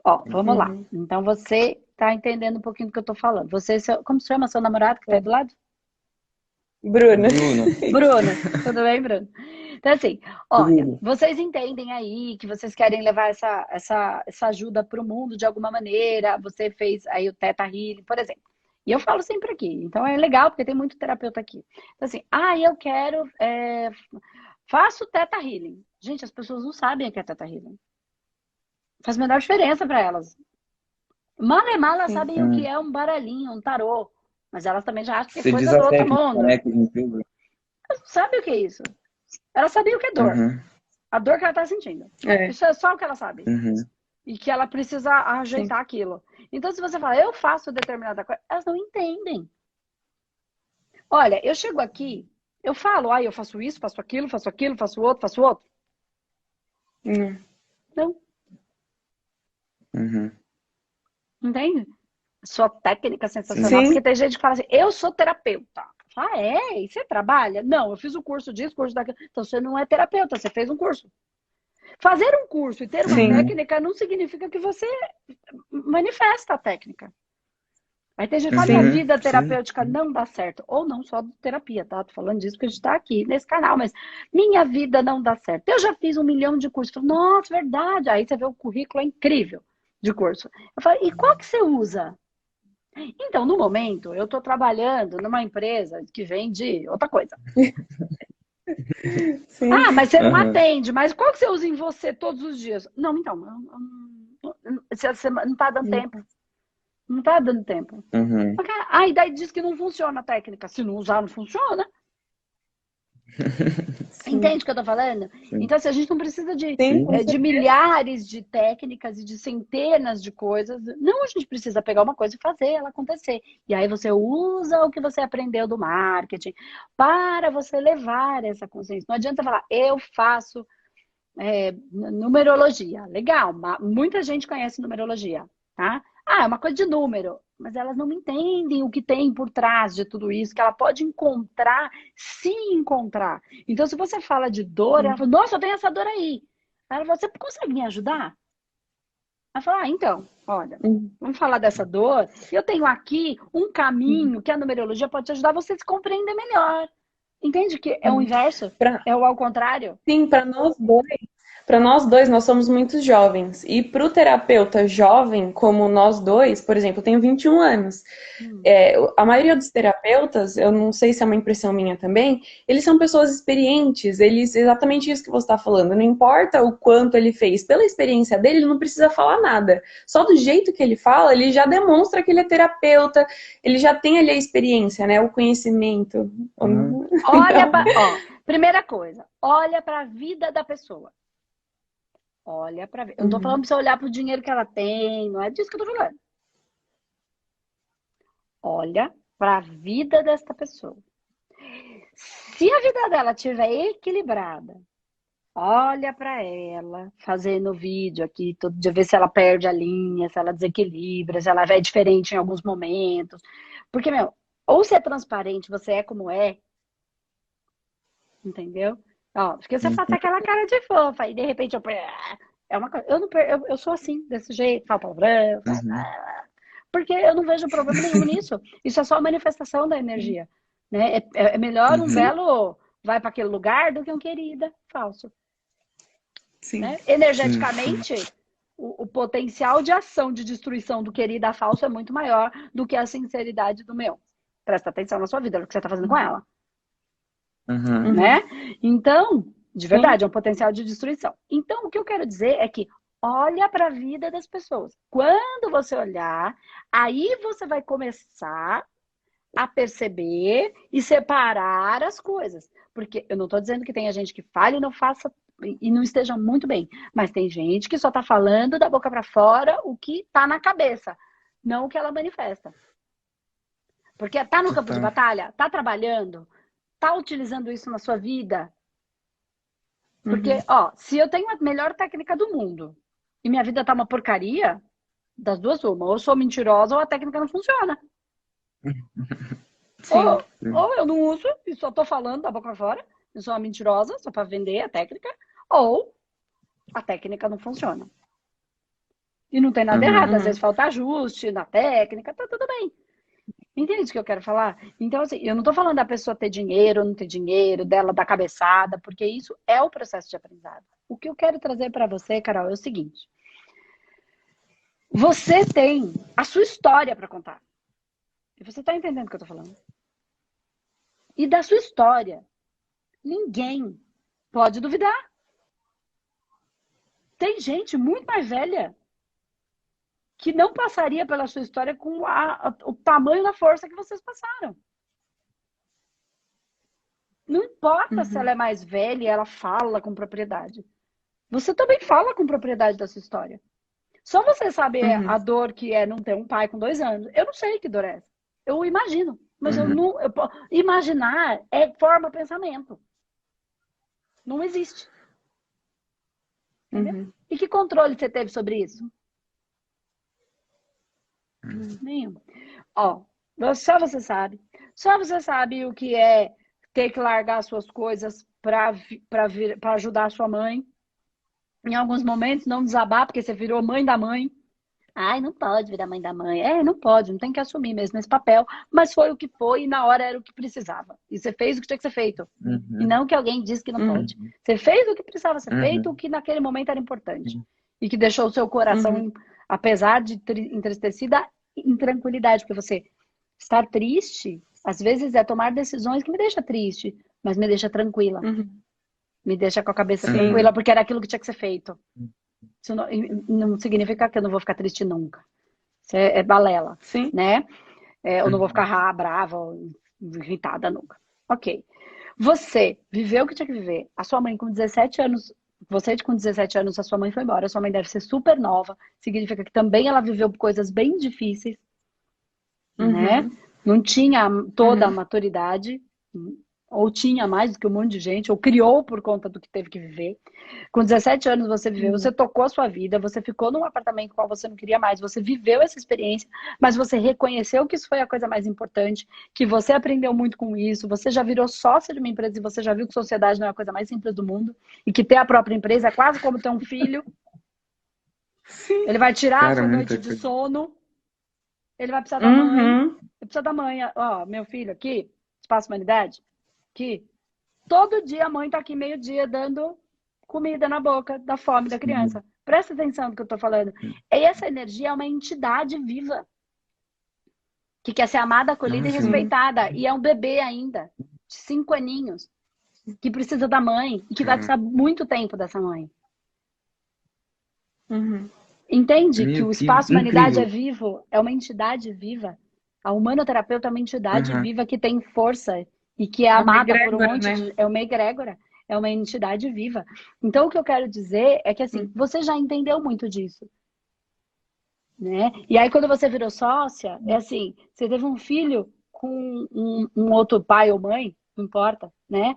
Ó, vamos lá. Então você está entendendo um pouquinho do que eu estou falando. Você, como se chama seu namorado que está aí do lado? Bruno. Bruno, tudo bem, Bruno? Então, assim, olha, vocês entendem aí que vocês querem levar essa ajuda para o mundo de alguma maneira. Você fez aí o Theta Healing, por exemplo. E eu falo sempre aqui. Então, é legal, porque tem muito terapeuta aqui. Então, assim, eu quero... faço Theta Healing. Gente, as pessoas não sabem o que é Theta Healing. Faz a menor diferença para elas. Mal e mal, elas sabem o que é um baralhinho, um tarô. Mas elas também já acham que é coisa do outro mundo. Elas não sabem o que é isso. Ela sabia o que é dor. A dor que ela tá sentindo. Isso é só o que ela sabe. E que ela precisa ajeitar aquilo. Então, se você fala, eu faço determinada coisa, elas não entendem. Olha, eu chego aqui, eu falo, eu faço isso, faço aquilo, faço outro, faço outro. Não. Entende? Sua técnica sensacional. Porque tem gente que fala assim, eu sou terapeuta. E você trabalha? Não, eu fiz o curso disso, curso daquilo. Então você não é terapeuta, você fez um curso. Fazer um curso e ter uma técnica não significa que você manifesta a técnica. Aí tem gente que fala, minha vida terapêutica não dá certo. Ou não só de terapia, tá? Tô falando disso porque a gente tá aqui nesse canal, mas minha vida não dá certo. Eu já fiz 1 milhão de cursos. Falo, nossa, verdade. Aí você vê o currículo é incrível de curso. Eu falo, e qual que você usa? Então, no momento, eu estou trabalhando numa empresa que vende outra coisa. Mas você não atende. Mas qual que você usa em você todos os dias? Não, então, você não está dando tempo. Não está dando tempo. E daí diz que não funciona a técnica. Se não usar, não funciona. Entende o que eu tô falando? Sim. Então, assim, a gente não precisa Sim, de milhares de técnicas e de centenas de coisas. Não, a gente precisa pegar uma coisa e fazer ela acontecer. E aí você usa o que você aprendeu do marketing para você levar essa consciência. Não adianta falar, eu faço numerologia. Legal, muita gente conhece numerologia, tá? Ah, é uma coisa de número, mas elas não entendem o que tem por trás de tudo isso, que ela pode encontrar, se encontrar. Então, se você fala de dor, ela fala, nossa, eu tenho essa dor aí. Ela fala, você consegue me ajudar? Ela fala, então, olha, vamos falar dessa dor. Eu tenho aqui um caminho que a numerologia pode te ajudar você a se compreender melhor. Entende que é o inverso? É o ao contrário? Sim, para nós dois, nós somos muito jovens. E para o terapeuta jovem, como nós dois, por exemplo, eu tenho 21 anos. A maioria dos terapeutas, eu não sei se é uma impressão minha também, eles são pessoas experientes, exatamente isso que você está falando. Não importa o quanto ele fez, pela experiência dele, ele não precisa falar nada. Só do jeito que ele fala, ele já demonstra que ele é terapeuta, ele já tem ali a experiência, né? O conhecimento. Olha, primeira coisa, olha para a vida da pessoa. Olha para ver. Eu não tô falando para você olhar para o dinheiro que ela tem, não é disso que eu tô falando. Olha para a vida desta pessoa. Se a vida dela estiver equilibrada, olha para ela fazendo vídeo aqui todo dia, ver se ela perde a linha, se ela desequilibra, se ela é diferente em alguns momentos. Porque, ou você é transparente, você é como é, entendeu? Ó, porque você faz aquela cara de fofa e de repente é uma coisa. Eu sou assim, desse jeito, falo palavrão, porque eu não vejo problema nenhum nisso. Isso é só a manifestação da energia, né? É melhor um belo vai para aquele lugar do que um querida falso. Sim. Né? Energeticamente, o potencial de ação de destruição do querida falso é muito maior do que a sinceridade do meu. Presta atenção na sua vida, no que você está fazendo com ela. Né? Então, de verdade, é um potencial de destruição. Então, o que eu quero dizer é que olha para a vida das pessoas. Quando você olhar, aí você vai começar a perceber e separar as coisas. Porque eu não estou dizendo que tenha gente que fale e não faça e não esteja muito bem. Mas tem gente que só está falando da boca para fora o que está na cabeça, não o que ela manifesta. Porque está no campo de batalha, está trabalhando, está utilizando isso na sua vida. Porque, se eu tenho a melhor técnica do mundo e minha vida tá uma porcaria, das duas uma, ou eu sou mentirosa ou a técnica não funciona. Ou eu não uso e só tô falando da boca fora, eu sou uma mentirosa, só para vender a técnica, ou a técnica não funciona. E não tem nada errado, às vezes falta ajuste na técnica, tá tudo bem. Entende o que eu quero falar? Então, assim, eu não tô falando da pessoa ter dinheiro ou não ter dinheiro, dela dar cabeçada, porque isso é o processo de aprendizado. O que eu quero trazer para você, Carol, é o seguinte. Você tem a sua história para contar. E você tá entendendo o que eu tô falando? E da sua história, ninguém pode duvidar. Tem gente muito mais velha que não passaria pela sua história com o tamanho da força que vocês passaram. Não importa se ela é mais velha e ela fala com propriedade. Você também fala com propriedade da sua história. Só você sabe a dor que é não ter um pai com 2 anos. Eu não sei que dor é essa. Eu imagino. Mas imaginar forma pensamento. Não existe. Entendeu? E que controle você teve sobre isso? Nenhum. Só você sabe. Só você sabe o que é ter que largar as suas coisas para ajudar a sua mãe. Em alguns momentos, não desabar, porque você virou mãe da mãe. Ai, não pode virar mãe da mãe. Não pode, não tem que assumir mesmo esse papel. Mas foi o que foi e na hora era o que precisava. E você fez o que tinha que ser feito. E não que alguém disse que não pode. Você fez o que precisava ser feito, o que naquele momento era importante. E que deixou o seu coração, apesar de entristecida, em tranquilidade. Porque você estar triste, às vezes é tomar decisões que me deixam triste, mas me deixa tranquila. Me deixa com a cabeça tranquila, porque era aquilo que tinha que ser feito. Isso não significa que eu não vou ficar triste nunca. Isso é balela, né? Eu não vou ficar brava ou irritada nunca. Ok. Você viveu o que tinha que viver. A sua mãe com 17 anos, você com 17 anos, a sua mãe foi embora. A sua mãe deve ser super nova. Significa que também ela viveu coisas bem difíceis, né? Não tinha toda a maturidade, ou tinha mais do que um monte de gente, ou criou por conta do que teve que viver. Com 17 anos você viveu, você tocou a sua vida, você ficou num apartamento qual você não queria mais, você viveu essa experiência, mas você reconheceu que isso foi a coisa mais importante, que você aprendeu muito com isso, você já virou sócia de uma empresa e você já viu que sociedade não é a coisa mais simples do mundo, e que ter a própria empresa é quase como ter um filho. Sim. Ele vai tirar a sua noite de sono, ele vai precisar da mãe, ele precisa da mãe. Ó, meu filho aqui, Espaço Humanidade, que todo dia a mãe tá aqui meio-dia dando comida na boca da fome da criança. Presta atenção no que eu tô falando. Essa energia é uma entidade viva que quer ser amada, acolhida e respeitada. E é um bebê ainda, de 5 aninhos, que precisa da mãe e que vai precisar muito tempo dessa mãe. Entende que o Espaço Humanidade é vivo? É uma entidade viva. A humanoterapeuta é uma entidade viva que tem força e que é amada por um monte de... É uma egrégora, é uma entidade viva. Então, o que eu quero dizer é que, assim, você já entendeu muito disso, né? E aí, quando você virou sócia, é assim, você teve um filho com um outro pai ou mãe, não importa, né?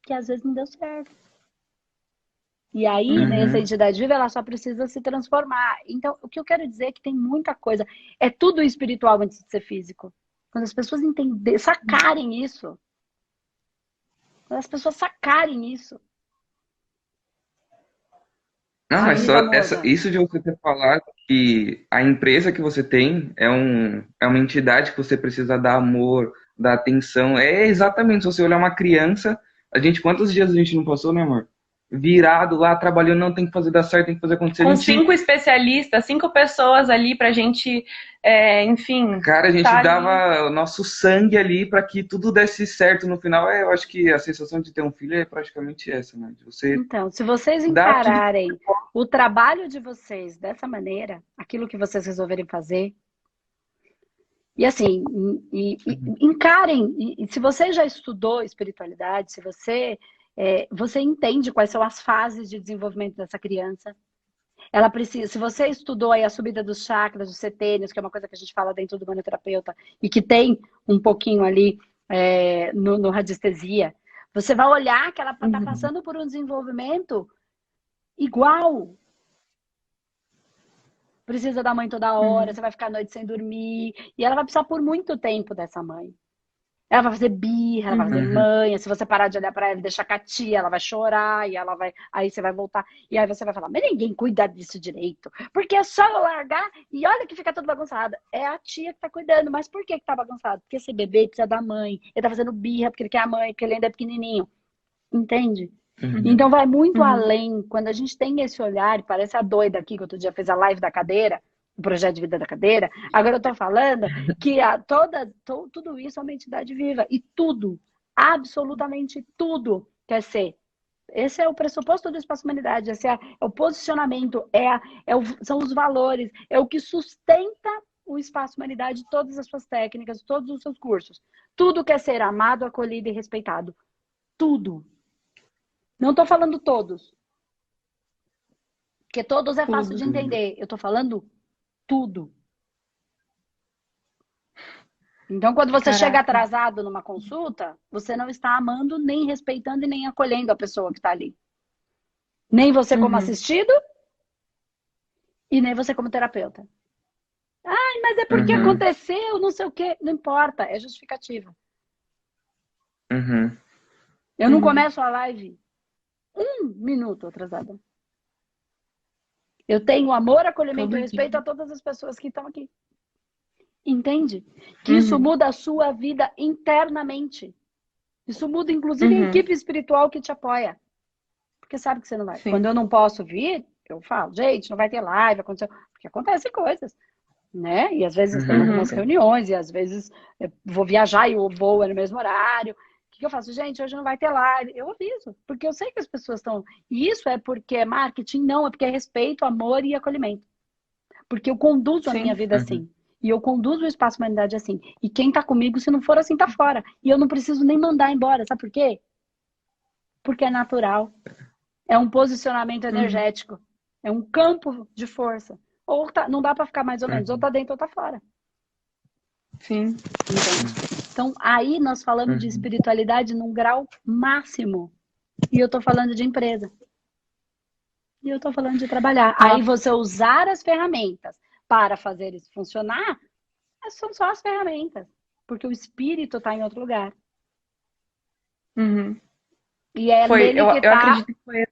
Que às vezes não deu certo. E aí, nessa entidade viva, ela só precisa se transformar. Então, o que eu quero dizer é que tem muita coisa. É tudo espiritual antes de ser físico. Quando as pessoas sacarem isso. Quando as pessoas sacarem isso. Não, mas só isso de você ter falado que a empresa que você tem é uma entidade que você precisa dar amor, dar atenção. É exatamente, se você olhar uma criança, quantos dias a gente não passou, né, amor? Virado lá, trabalhando, não tem que fazer dar certo, tem que fazer acontecer. Com 5 especialistas, 5 pessoas ali pra gente, enfim... Cara, a gente dava o nosso sangue ali pra que tudo desse certo no final. Eu acho que a sensação de ter um filho é praticamente essa, né? De você então, se vocês encararem o trabalho de vocês dessa maneira, aquilo que vocês resolverem fazer, e assim, encarem, e se você já estudou espiritualidade, se você... você entende quais são as fases de desenvolvimento dessa criança. Ela precisa, se você estudou aí a subida dos chakras, dos setênios, que é uma coisa que a gente fala dentro do humanoterapeuta, e que tem um pouquinho ali no radiestesia, você vai olhar que ela está passando por um desenvolvimento igual. Precisa da mãe toda hora, você vai ficar a noite sem dormir, e ela vai precisar por muito tempo dessa mãe. Ela vai fazer birra, ela vai fazer manha. Se você parar de olhar pra ela e deixar com a tia, ela vai chorar e ela vai. Aí você vai voltar. E aí você vai falar, mas ninguém cuida disso direito. Porque é só largar e olha que fica tudo bagunçado. É a tia que tá cuidando. Mas por que tá bagunçado? Porque esse bebê precisa da mãe. Ele tá fazendo birra porque ele quer a mãe, porque ele ainda é pequenininho. Entende? Então vai muito além. Quando a gente tem esse olhar, e parece a doida aqui que outro dia fez a live da cadeira. O projeto de vida da cadeira. Agora eu tô falando que tudo isso é uma entidade viva. E tudo, absolutamente tudo quer ser. Esse é o pressuposto do Espaço Humanidade. Esse é o posicionamento, são os valores, é o que sustenta o Espaço Humanidade, todas as suas técnicas, todos os seus cursos. Tudo quer ser amado, acolhido e respeitado. Tudo. Não tô falando todos. Porque todos é fácil de entender. Eu tô falando tudo. Então, quando você chega atrasado numa consulta, você não está amando, nem respeitando e nem acolhendo a pessoa que está ali. Nem você como assistido e nem você como terapeuta. Ai, mas é porque aconteceu, não sei o quê. Não importa, é justificativa. Eu não começo a live 1 minuto atrasada. Eu tenho amor, acolhimento e respeito a todas as pessoas que estão aqui. Entende? Que isso muda a sua vida internamente. Isso muda, inclusive, a equipe espiritual que te apoia. Porque sabe que você não vai. Sim. Quando eu não posso vir, eu falo, gente, não vai ter live, aconteceu. Porque acontecem coisas, né? E às vezes tem algumas reuniões, e às vezes eu vou viajar e o voo é no mesmo horário. O que eu faço? Gente, hoje não vai ter live. Eu aviso, porque eu sei que as pessoas estão... E isso é porque é marketing? Não, é porque é respeito, amor e acolhimento. Porque eu conduzo a minha vida assim. E eu conduzo o Espaço Humanidade assim. E quem tá comigo, se não for assim, tá fora. E eu não preciso nem mandar embora. Sabe por quê? Porque é natural. É um posicionamento energético. É um campo de força. Ou tá, não dá para ficar mais ou menos. Ou tá dentro ou tá fora. Sim. Entende? Então, aí nós falamos de espiritualidade num grau máximo. E eu tô falando de empresa. E eu tô falando de trabalhar. Aí você usar as ferramentas para fazer isso funcionar, são só as ferramentas. Porque o espírito está em outro lugar. Uhum. E é Foi, nele eu que tá, acredito que foi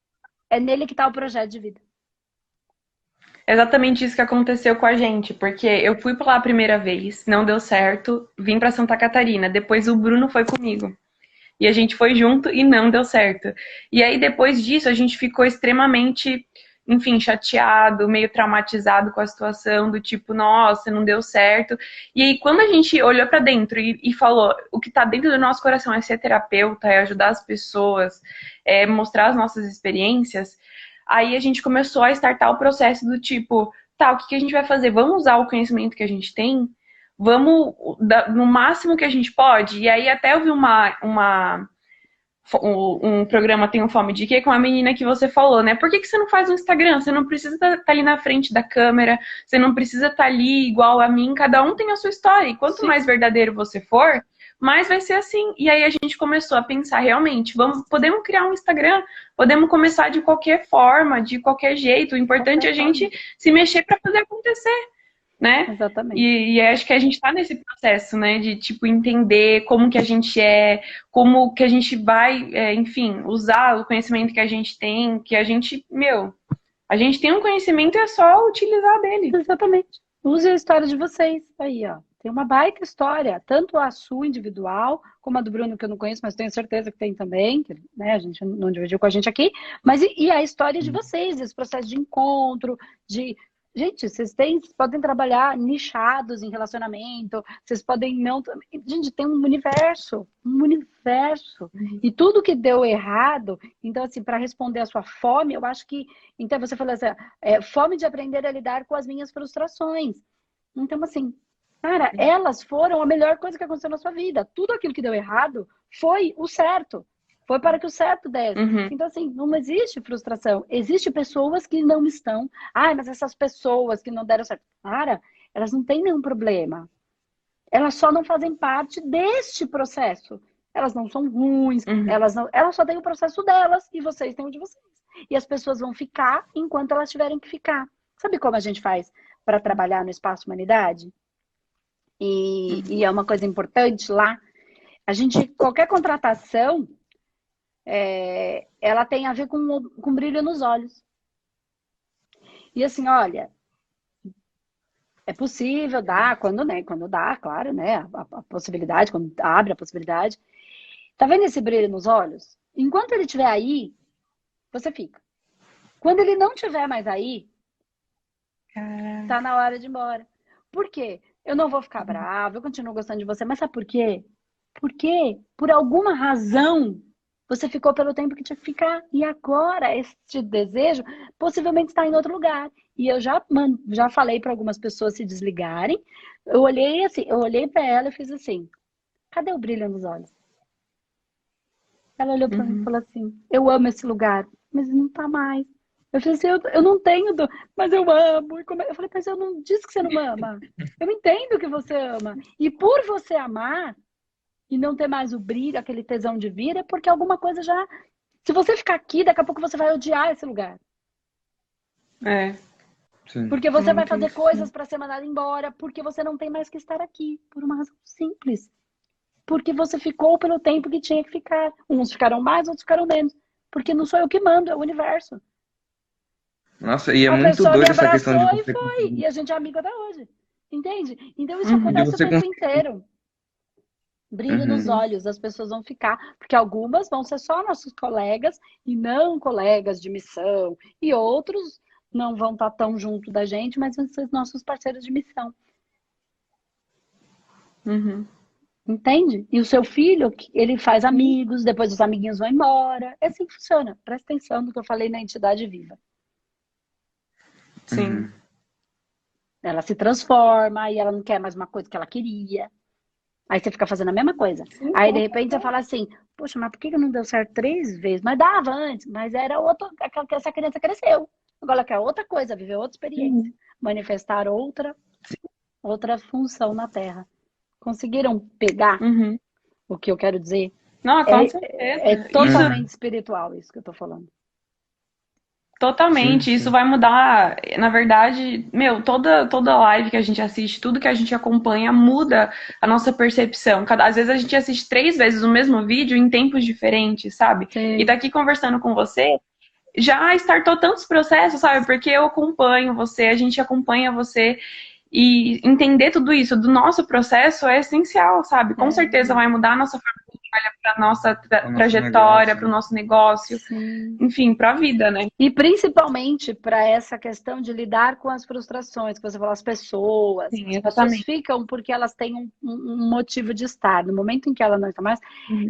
é nele que tá o projeto de vida. exatamente isso que aconteceu com a gente, porque eu fui pra lá a primeira vez, não deu certo, vim pra Santa Catarina, depois o Bruno foi comigo. E a gente foi junto e não deu certo. E aí depois disso a gente ficou extremamente, enfim, chateado, meio traumatizado com a situação, do tipo, nossa, não deu certo. E aí quando a gente olhou pra dentro e falou, o que tá dentro do nosso coração é ser terapeuta, é ajudar as pessoas, é mostrar as nossas experiências, aí a gente começou a startar o processo do tipo, tá, o que a gente vai fazer? Vamos usar o conhecimento que a gente tem? Vamos no máximo que a gente pode? E aí até eu vi um programa Tem um Fome de Quê com a menina que você falou, né? Por que você não faz um Instagram? Você não precisa estar ali na frente da câmera, você não precisa estar ali igual a mim, cada um tem a sua história. E quanto mais verdadeiro você for, mais vai ser assim. E aí a gente começou a pensar realmente, podemos criar um Instagram, podemos começar de qualquer forma, de qualquer jeito. O importante é a gente se mexer para fazer acontecer, né? Exatamente. E acho que a gente está nesse processo, né? De, tipo, entender como que a gente é, como que a gente vai, enfim, usar o conhecimento que a gente tem, que a gente, a gente tem um conhecimento e é só utilizar dele. Exatamente. Use a história de vocês. Aí, ó. Tem uma baita história, tanto a sua individual, como a do Bruno, que eu não conheço, mas tenho certeza que tem também, que, né, a gente não dividiu com a gente aqui, mas e a história de vocês, esse processo de encontro, de... Gente, vocês podem trabalhar nichados em relacionamento, vocês podem não... Gente, tem um universo, um universo. E tudo que deu errado, então, assim, para responder a sua fome, eu acho que... Então, você falou assim, fome de aprender a lidar com as minhas frustrações. Então, assim, cara, elas foram a melhor coisa que aconteceu na sua vida. Tudo aquilo que deu errado foi o certo. Foi para que o certo desse. Então, assim, não existe frustração. Existem pessoas que não estão. Ai, mas essas pessoas que não deram certo. Cara, elas não têm nenhum problema. Elas só não fazem parte deste processo. Elas não são ruins, elas só têm o processo delas e vocês têm o de vocês. E as pessoas vão ficar enquanto elas tiverem que ficar. Sabe como a gente faz para trabalhar no Espaço Humanidade? E é uma coisa importante lá. A gente, qualquer contratação, ela tem a ver com brilho nos olhos. E assim, olha, é possível dar, quando dá, claro, né? A possibilidade, quando abre a possibilidade. Tá vendo esse brilho nos olhos? Enquanto ele estiver aí, você fica. Quando ele não estiver mais aí, tá na hora de ir embora. Por quê? Eu não vou ficar brava, eu continuo gostando de você, mas sabe por quê? Porque, por alguma razão, você ficou pelo tempo que tinha que ficar. E agora, este desejo possivelmente está em outro lugar. E eu já falei para algumas pessoas se desligarem. Eu olhei para ela e fiz assim: cadê o brilho nos olhos? Ela olhou para mim e falou assim: eu amo esse lugar, mas não tá mais. Eu falei assim: eu não tenho, mas eu amo. Eu falei: mas eu não disse que você não ama. Eu entendo que você ama. E por você amar e não ter mais o brilho, aquele tesão de vir, é porque alguma coisa já... Se você ficar aqui, daqui a pouco você vai odiar esse lugar. Sim. Porque você vai fazer coisas para ser mandado embora, porque você não tem mais que estar aqui. Por uma razão simples. Porque você ficou pelo tempo que tinha que ficar. Uns ficaram mais, outros ficaram menos. Porque não sou eu que mando, é o universo. Nossa, e é A muito pessoa me doido essa questão de abraçou e você foi. conseguir. E a gente é amiga até hoje. Entende? Então isso acontece o você tempo conseguir. inteiro. Brilho nos olhos, as pessoas vão ficar, porque algumas vão ser só nossos colegas e não colegas de missão, e outros não vão estar tão junto da gente, mas vão ser nossos parceiros de missão. Entende? E o seu filho, ele faz amigos, depois os amiguinhos vão embora. É assim que funciona. Presta atenção no que eu falei na entidade viva. Sim. Ela se transforma e ela não quer mais uma coisa que ela queria. Aí você fica fazendo a mesma coisa. Sim, Aí, de repente, você fala assim, poxa, mas por que não deu certo 3 vezes? Mas dava antes, mas era outra... Essa criança cresceu. Agora ela quer outra coisa, viver outra experiência. Manifestar outra função na Terra. Conseguiram pegar Uhum. o que eu quero dizer? Não, com certeza. É totalmente espiritual isso que eu tô falando. Totalmente, Sim, isso sim. vai mudar, na verdade, toda live que a gente assiste, tudo que a gente acompanha muda a nossa percepção. Às vezes a gente assiste 3 vezes o mesmo vídeo em tempos diferentes, sabe? Sim. E daqui conversando com você, já startou tantos processos, sabe? Porque eu acompanho você, a gente acompanha você e entender tudo isso do nosso processo é essencial, sabe? Com certeza vai mudar a nossa forma de trabalhar para a nossa trajetória, para o nosso negócio. Sim. Enfim, para a vida, né? E principalmente para essa questão de lidar com as frustrações, que você falou, as pessoas. Sim, as pessoas exatamente. ficam porque elas têm um motivo de estar. No momento em que ela não está mais,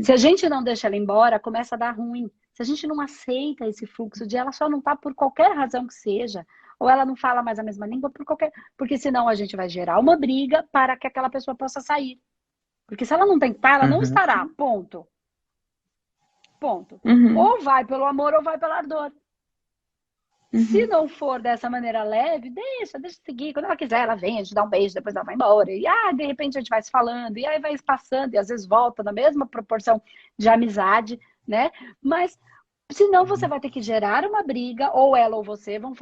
se a gente não deixa ela embora, começa a dar ruim. Se a gente não aceita esse fluxo de ela só não está por qualquer razão que seja, ou ela não fala mais a mesma língua por qualquer, porque senão a gente vai gerar uma briga para que aquela pessoa possa sair. Porque se ela não tem que estar, ela não estará. Ponto. Ponto. Ou vai pelo amor ou vai pela ardor. Se não for dessa maneira leve, deixa seguir. Quando ela quiser, ela vem, a gente dá um beijo, depois ela vai embora. E de repente a gente vai se falando, e aí vai passando, e às vezes volta na mesma proporção de amizade, né? Mas senão você vai ter que gerar uma briga, ou ela ou você vão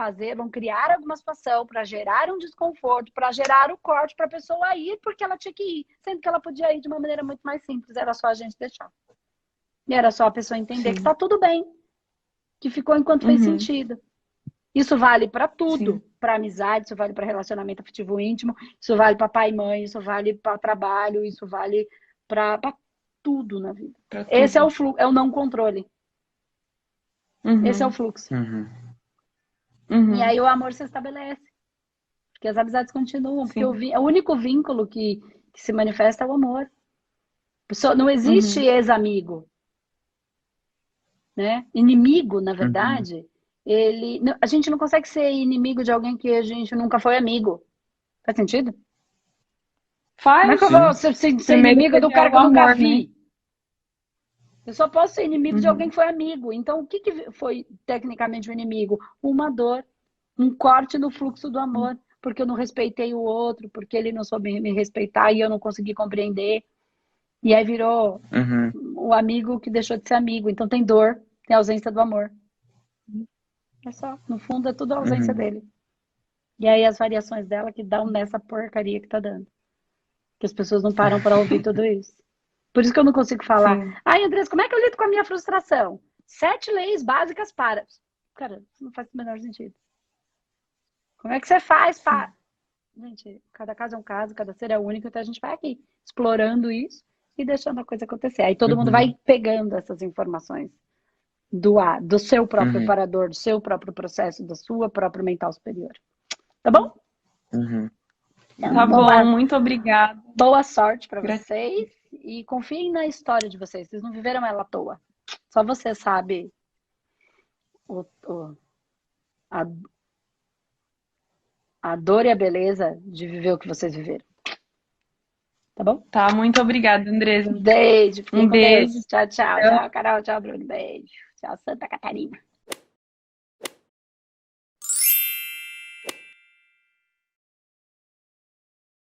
criar alguma situação para gerar um desconforto, para gerar o corte para a pessoa ir, porque ela tinha que ir, sendo que ela podia ir de uma maneira muito mais simples, era só a gente deixar. E era só a pessoa entender que tá tudo bem, que ficou enquanto fez sentido. Isso vale para tudo, para amizade, isso vale para relacionamento afetivo íntimo, isso vale para pai e mãe, isso vale para trabalho, isso vale para tudo na vida. Esse é o fluxo, é o não controle. Esse é o fluxo. E aí o amor se estabelece, porque as amizades continuam, porque o único vínculo que se manifesta é o amor. Não existe ex-amigo, né? Inimigo, na verdade. A gente não consegue ser inimigo de alguém que a gente nunca foi amigo. Faz sentido? Faz. Como é que eu vou ser inimigo do cara que eu nunca vi? Né? Eu só posso ser inimigo de alguém que foi amigo. Então, o que foi tecnicamente o inimigo? Uma dor, um corte no fluxo do amor, porque eu não respeitei o outro, porque ele não soube me respeitar e eu não consegui compreender. E aí virou o amigo que deixou de ser amigo. Então tem dor, tem ausência do amor. É só, no fundo é tudo a ausência dele. E aí as variações dela que dão nessa porcaria que tá dando. Que as pessoas não param para ouvir tudo isso. Por isso que eu não consigo falar. Ai, Andressa, como é que eu lido com a minha frustração? 7 leis básicas para. Cara, isso não faz o menor sentido. Como é que você faz para... Gente, cada caso é um caso, cada ser é único, então a gente vai aqui explorando isso e deixando a coisa acontecer. Aí todo mundo vai pegando essas informações do seu próprio parador, do seu próprio processo, da sua própria mental superior. Tá bom? Tá bom, muito obrigada. Boa sorte para vocês e confiem na história de vocês. Vocês não viveram ela à toa. Só você sabe a dor e a beleza de viver o que vocês viveram. Tá bom? Tá, muito obrigada, Andressa. Beijo. Um beijo. Tchau, tchau. Tchau, Carol. Tchau, Bruno. Beijo. Tchau, Santa Catarina.